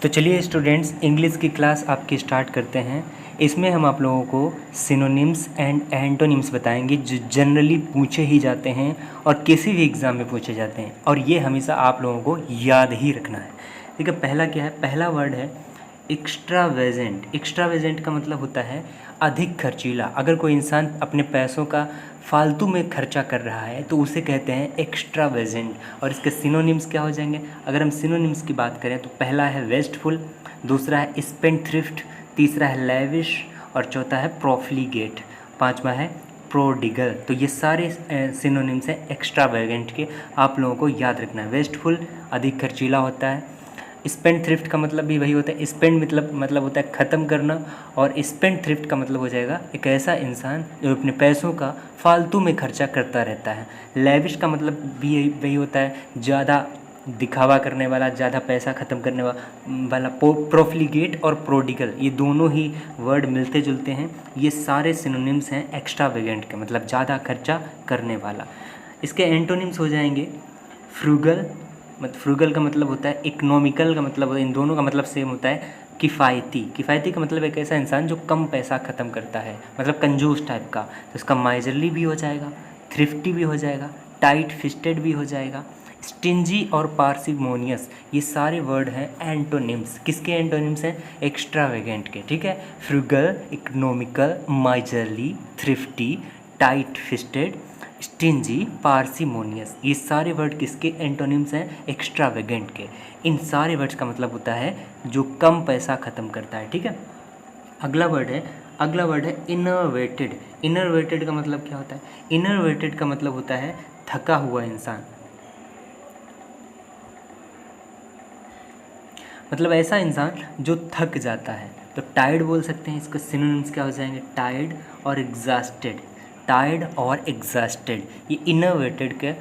तो चलिए students, English की क्लास आपकी स्टार्ट करते हैं। इसमें हम आप लोगों को सिनोनिम्स एंड एंटोनिम्स बताएंगे जो जनरली पूछे ही जाते हैं और किसी भी एग्ज़ाम में पूछे जाते हैं, और ये हमेशा आप लोगों को याद ही रखना है। ठीक है, पहला क्या है? पहला वर्ड है एक्स्ट्रावेजेंट। एक्स्ट्रावेजेंट का मतलब होता है अधिक खर्चीला। अगर कोई इंसान अपने पैसों का फालतू में खर्चा कर रहा है तो उसे कहते हैं एक्स्ट्रावेजेंट। और इसके सिनोनिम्स क्या हो जाएंगे? अगर हम सिनोनिम्स की बात करें तो पहला है वेस्टफुल, दूसरा है स्पेंडथ्रिफ्ट, तीसरा है लेविश और चौथा है प्रोफ्लिगेट, पांचवा है प्रोडिगल। तो ये सारे सिनोनिम्स हैं एक्स्ट्रावेगेंट के, आप लोगों को याद रखना है। वेस्टफुल अधिक खर्चीला होता है, स्पेंड थ्रिफ्ट का मतलब भी वही होता है। स्पेंड मतलब होता है ख़त्म करना, और स्पेंड थ्रिफ्ट का मतलब हो जाएगा एक ऐसा इंसान जो अपने पैसों का फालतू में खर्चा करता रहता है। लेविश का मतलब भी वही होता है, ज़्यादा दिखावा करने वाला, ज़्यादा पैसा ख़त्म करने वाला। प्रोफ्लिगेट और प्रोडिगल ये दोनों ही वर्ड मिलते जुलते हैं। ये सारे सिनोनिम्स हैं एक्स्ट्रावेगेंट के, मतलब ज़्यादा खर्चा करने वाला। इसके एंटोनिम्स हो जाएंगे फ्रूगल, फ्रूगल का मतलब होता है इकोनॉमिकल, का मतलब इन दोनों का मतलब सेम होता है किफ़ायती। किफ़ायती का मतलब एक ऐसा इंसान जो कम पैसा ख़त्म करता है, मतलब कंजूस टाइप का। तो इसका माइजरली भी हो जाएगा, थ्रिफ्टी भी हो जाएगा, टाइट फिस्टेड भी हो जाएगा, स्टिंजी और पार्सिमोनियस। ये सारे वर्ड हैं एंटोनिम्स। किसके एंटोनिम्स हैं? एक्स्ट्रावेगेंट के। ठीक है, frugal, economical, miserly, thrifty, tight fisted, stingy, parsimonious. ये सारे वर्ड किसके एंटोनिम्स हैं? एक्स्ट्रावेगेंट के। इन सारे वर्ड्स का मतलब होता है जो कम पैसा ख़त्म करता है। ठीक है, अगला वर्ड है इनर्वेटेड। इनर्वेटेड का मतलब क्या होता है? इनर्वेटेड का मतलब होता है थका हुआ इंसान, मतलब ऐसा इंसान जो थक जाता है। तो टायर्ड बोल सकते हैं, इसके सिनोनिम्स क्या हो जाएंगे? टायर्ड और एग्जॉस्टेड। टायर्ड और एग्जॉस्टेड ये इनर्वेटेड के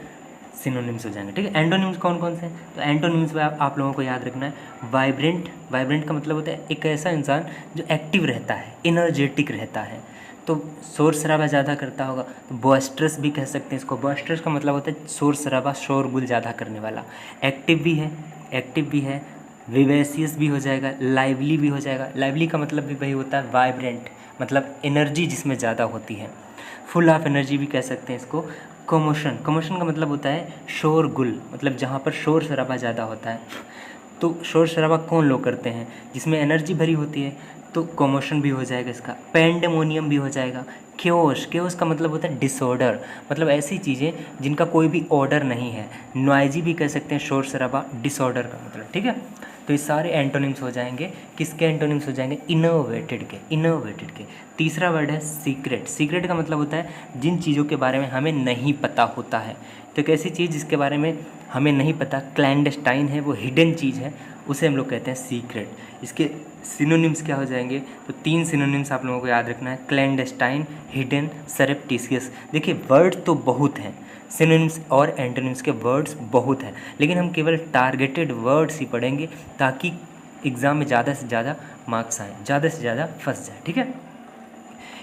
सिनोनिम्स हो जाएंगे। ठीक है, एंटोनिम्स कौन कौन से हैं? तो एंटोनिम्स में आप लोगों को याद रखना है वाइब्रेंट। वाइब्रेंट का मतलब होता है एक ऐसा इंसान जो एक्टिव रहता है, एनर्जेटिक रहता है। तो शोर शराबा ज़्यादा करता होगा तो बॉस्ट्रस भी कह सकते हैं इसको। बॉस्ट्रस का मतलब होता है शोर शराबा, शोरगुल ज़्यादा करने वाला। एक्टिव भी है, विवेसियस भी हो जाएगा, लाइवली भी हो जाएगा। लाइवली का मतलब भी वही होता है वाइब्रेंट, मतलब एनर्जी जिसमें ज़्यादा होती है। फुल ऑफ एनर्जी भी कह सकते हैं इसको। कमोशन का मतलब होता है शोरगुल, मतलब जहाँ पर शोर शराबा ज़्यादा होता है। तो शोर शराबा कौन लोग करते हैं? जिसमें एनर्जी भरी होती है, तो कमोशन भी हो जाएगा इसका। पैंडेमोनियम भी हो जाएगा। क्योस का मतलब होता है डिसऑर्डर, मतलब ऐसी चीज़ें जिनका कोई भी ऑर्डर नहीं है। नॉइजी भी कह सकते हैं शोर शराबा, डिसऑर्डर का मतलब। ठीक है, तो ये सारे एंटोनिम्स हो जाएंगे। किसके एंटोनिम्स हो जाएंगे? इनोवेटेड के। तीसरा वर्ड है सीक्रेट। सीक्रेट का मतलब होता है जिन चीज़ों के बारे में हमें नहीं पता होता है। तो एक ऐसी चीज़ जिसके बारे में हमें नहीं पता, क्लैंडस्टाइन है, वो हिडन चीज़ है, उसे हम लोग कहते हैं सीक्रेट। इसके सिनोनिम्स क्या हो जाएंगे? तो 3 सिनोनिम्स आप लोगों को याद रखना है, क्लैंडस्टाइन, हिडन, सरप्टिशियस। देखिए वर्ड तो बहुत हैं, सिनोनिम्स और एंटोनिम्स के वर्ड्स बहुत हैं, लेकिन हम केवल टारगेटेड वर्ड्स ही पढ़ेंगे ताकि एग्ज़ाम में ज़्यादा से ज़्यादा मार्क्स आएँ, ज़्यादा से ज़्यादा फंस जाए। ठीक है,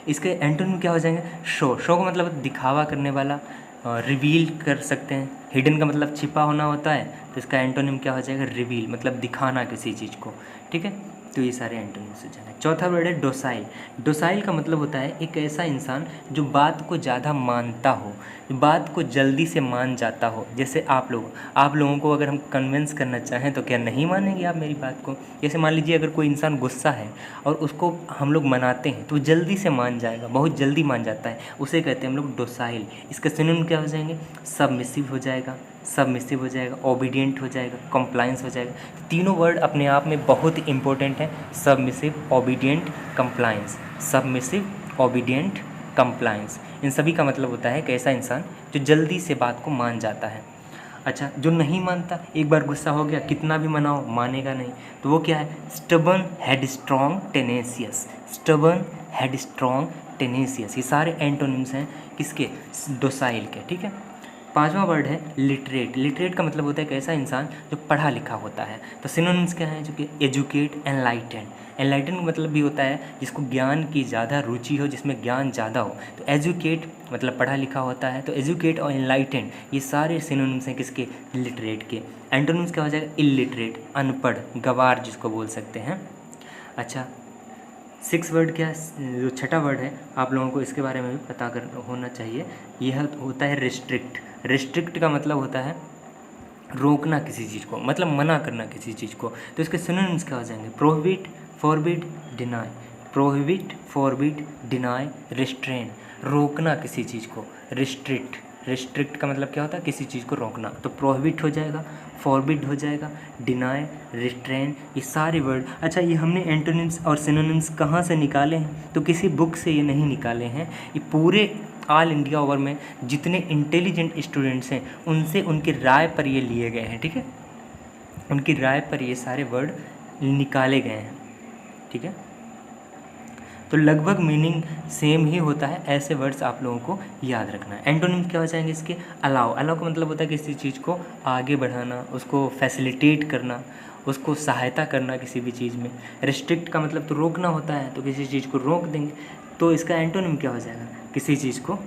इसके एंटोनिम क्या हो जाएंगे? शो का मतलब दिखावा करने वाला, रिवील कर सकते हैं। हिडन का मतलब छिपा होना होता है, तो इसका एंटोनिम क्या हो जाएगा? रिवील, मतलब दिखाना किसी चीज़ को। ठीक है, तो ये सारे एंटोनिम्स हो जाएंगे। चौथा वर्ड है डोसाइल। डोसाइल का मतलब होता है एक ऐसा इंसान जो बात को ज़्यादा मानता हो, बात को जल्दी से मान जाता हो। जैसे आप लोगों को अगर हम कन्विंस करना चाहें तो क्या नहीं मानेंगे आप मेरी बात को? जैसे मान लीजिए अगर कोई इंसान गुस्सा है और उसको हम लोग मनाते हैं तो वो जल्दी से मान जाएगा, बहुत जल्दी मान जाता है, उसे कहते हैं हम लोग डोसाइल। इसके सिनोनिम क्या हो जाएंगे? सबमिसिव हो जाएगा, ओबीडियंट हो जाएगा, कंप्लायंस हो जाएगा। तीनों वर्ड अपने आप में बहुत इंपॉर्टेंट हैं, submissive, obedient, compliance. Submissive, obedient, compliance, इन सभी का मतलब होता है कि ऐसा इंसान जो जल्दी से बात को मान जाता है। अच्छा, जो नहीं मानता, एक बार गुस्सा हो गया कितना भी मनाओ मानेगा नहीं, तो वो क्या है? Stubborn, headstrong, tenacious. Stubborn, headstrong, tenacious, ये सारे एंटोनिम्स हैं किसके? डोसाइल के। ठीक है, 5वां वर्ड है लिटरेट। लिटरेट का मतलब होता है एक ऐसा इंसान जो पढ़ा लिखा होता है। तो सिनोनिम्स क्या है, जो कि एजुकेट, एनलाइटन। एनलाइटन का मतलब भी होता है जिसको ज्ञान की ज़्यादा रुचि हो, जिसमें ज्ञान ज़्यादा हो। तो एजुकेट मतलब पढ़ा लिखा होता है, तो एजुकेट और एनलाइटन ये सारे सिनोनिम्स हैं किसके, लिटरेट के। एंटोनिम्स क्या हो जाएगा, इलिटरेट, अनपढ़, गंवार जिसको बोल सकते हैं। अच्छा, 6 वर्ड क्या, जो छठा वर्ड है आप लोगों को इसके बारे में भी पता कर होना चाहिए। यह होता है रिस्ट्रिक्ट। रिस्ट्रिक्ट का मतलब होता है रोकना किसी चीज़ को, मतलब मना करना किसी चीज़ को। तो इसके सिनोनिम्स क्या हो जाएंगे, prohibit, forbid, deny. Prohibit, forbid, deny, restrain, रोकना किसी चीज़ को। रिस्ट्रिक्ट, रिस्ट्रिक्ट का मतलब क्या होता है, किसी चीज़ को रोकना। तो प्रोहिबिट हो जाएगा, फॉरबिड हो जाएगा, डिनाई, रिस्ट्रेन, ये सारे वर्ड। अच्छा, ये हमने एंटोनिम्स और सिनोनिम्स कहाँ से निकाले हैं, तो किसी बुक से ये नहीं निकाले हैं। ये पूरे ऑल इंडिया ओवर में जितने इंटेलिजेंट स्टूडेंट्स हैं उनसे उनकी राय पर ये लिए गए हैं, ठीक है। उनकी राय पर ये सारे वर्ड निकाले गए हैं, ठीक है। तो लगभग मीनिंग सेम ही होता है, ऐसे वर्ड्स आप लोगों को याद रखना है। एंटोनिम क्या हो जाएंगे इसके, अलाउ। अलाउ का मतलब होता है किसी चीज़ को आगे बढ़ाना, उसको फैसिलिटेट करना, उसको सहायता करना किसी भी चीज़ में। रिस्ट्रिक्ट का मतलब तो रोकना होता है, तो किसी चीज़ को रोक देंगे, तो इसका एंटोनिम क्या हो जाएगा, किसी चीज़ को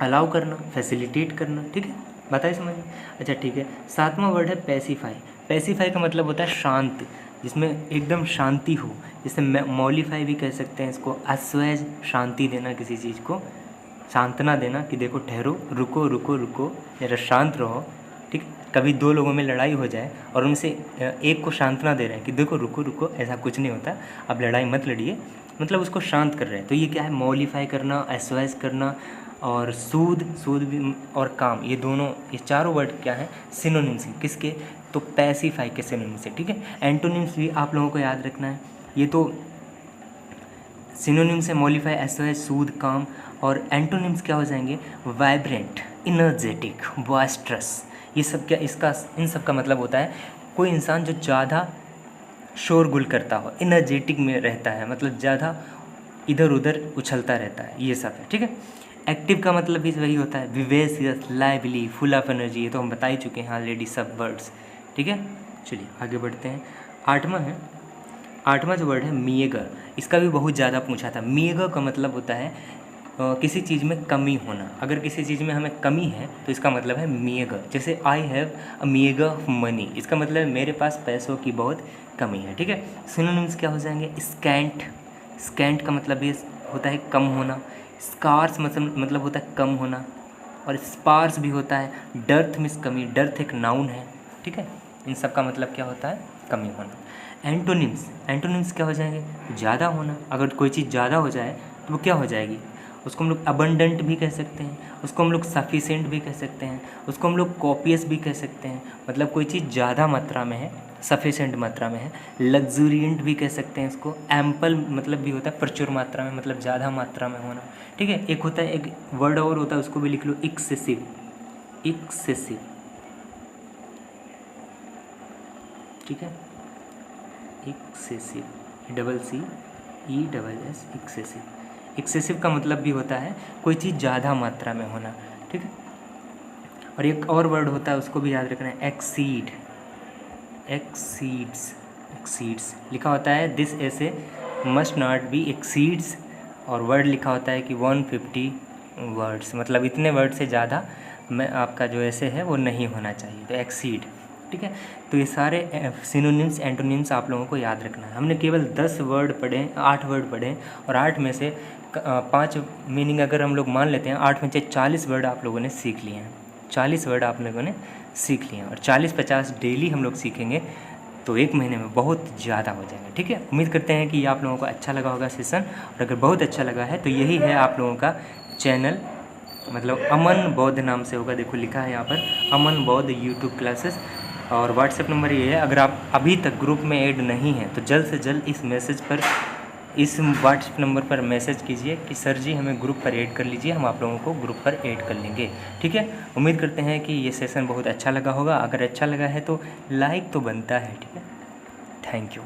अलाउ करना, फैसिलिटेट करना, ठीक है। बताइए समझ में। अच्छा ठीक है, 7वां वर्ड है पैसिफाई। पैसिफाई का मतलब होता है शांत, जिसमें एकदम शांति हो। जैसे मॉलिफाई भी कह सकते हैं इसको, असहज शांति देना किसी चीज़ को, सांत्वना देना कि देखो ठहरो, रुको रुको रुको, जरा शांत रहो, ठीक है। कभी दो लोगों में लड़ाई हो जाए और उनसे एक को सांत्वना दे रहे हैं कि देखो रुको रुको, ऐसा कुछ नहीं होता, आप लड़ाई मत लड़िए, मतलब उसको शांत कर रहे हैं। तो ये क्या है, मॉलिफाई करना, असहज करना। और सूद, सूद भी और काम, ये दोनों, ये चारों वर्ड क्या है, सिनोनिम्स हैं किसके, तो पैसिफाई के सिनोनिम्स है, ठीक है। एंटोनिम्स भी आप लोगों को याद रखना है। ये तो सिनोनिम्स है मॉलिफाई, असहज, सूद, काम। और एंटोनिम्स क्या हो जाएंगे, वाइब्रेंट, इनर्जेटिक, बॉयस्ट्रस। ये सब क्या, इसका इन सब का मतलब होता है कोई इंसान जो ज़्यादा शोरगुल करता हो, इनर्जेटिक में रहता है, मतलब ज़्यादा इधर उधर उछलता रहता है, ये सब है, ठीक है। एक्टिव का मतलब भी वही होता है, विवेसियस, लाइवली, फुल ऑफ एनर्जी। ये तो हम बता ही चुके हैं ऑलरेडी सब वर्ड्स, ठीक है। चलिए आगे बढ़ते हैं। 8वां जो वर्ड है मिएगर, इसका भी बहुत ज़्यादा पूछा था। मिएगर का मतलब होता है किसी चीज़ में कमी होना। अगर किसी चीज़ में हमें कमी है तो इसका मतलब है मिएगर। जैसे I have a meagre of money, इसका मतलब है मेरे पास पैसों की बहुत कमी है, ठीक है। सिनोनिम्स क्या हो जाएंगे, स्कैंट। स्कैंट का मतलब भी होता है कम होना। स्कार्स मतलब होता है कम होना। और स्पार्स भी होता है, डर्थ मीन्स कमी, डर्थ एक नाउन है, ठीक है। इन सब का मतलब क्या होता है, कमी होना। एंटोनिम्स, एंटोनिम्स क्या हो जाएंगे, ज़्यादा होना। अगर कोई चीज़ ज़्यादा हो जाए तो वो क्या हो जाएगी, उसको हम लोग अबंडेंट भी कह सकते हैं, उसको हम लोग सफिशेंट भी कह सकते हैं, उसको हम लोग कॉपियस भी कह सकते हैं। मतलब कोई चीज़ ज़्यादा मात्रा में है, सफिशेंट मात्रा में है। लग्जूरियंट भी कह सकते हैं इसको। एम्पल मतलब भी होता है प्रचुर मात्रा में, मतलब ज़्यादा मात्रा में होना, ठीक है। एक होता है, एक वर्ड और होता है, उसको भी लिख लो, एक्सेसिव। एक्सेसिव, ठीक है। Excessive, ECCESS, excessive. एक्सेसिव का मतलब भी होता है कोई चीज़ ज़्यादा मात्रा में होना, ठीक है। और एक और वर्ड होता है, उसको भी याद रखना है, एक्सीड। एक्सीड्स, एक्सीड्स लिखा होता है दिस ऐसे मस्ट नॉट बी एक्सीड्स, और वर्ड लिखा होता है कि 150 वर्ड्स, मतलब इतने वर्ड से ज़्यादा मैं आपका जो ऐसे है वो नहीं होना चाहिए, तो एक्सीड, ठीक है। तो ये सारे सिनोनिम्स, एंटोनिम्स आप लोगों को याद रखना है। हमने केवल 10 वर्ड पढ़े, 8 वर्ड पढ़े, और 8 में से 5 मीनिंग अगर हम लोग मान लेते हैं, 8 में से 40 वर्ड आप लोगों ने सीख लिए हैं। 40 वर्ड आप लोगों ने सीख लिए हैं, और 40-50 डेली हम लोग सीखेंगे तो 1 महीने में बहुत ज़्यादा हो जाएगा, ठीक है। उम्मीद करते हैं कि ये आप लोगों को अच्छा लगा होगा सेशन, और अगर बहुत अच्छा लगा है तो यही है आप लोगों का चैनल, मतलब अमन बौद्ध नाम से होगा, देखो लिखा है यहाँ पर अमन बौद्ध यूट्यूब क्लासेस। और व्हाट्सएप नंबर ये है, अगर आप अभी तक ग्रुप में ऐड नहीं हैं तो जल्द से जल्द इस मैसेज पर, इस व्हाट्सएप नंबर पर मैसेज कीजिए कि सर जी हमें ग्रुप पर ऐड कर लीजिए, हम आप लोगों को ग्रुप पर ऐड कर लेंगे, ठीक है। उम्मीद करते हैं कि ये सेशन बहुत अच्छा लगा होगा। अगर अच्छा लगा है तो लाइक तो बनता है, ठीक है। Thank you.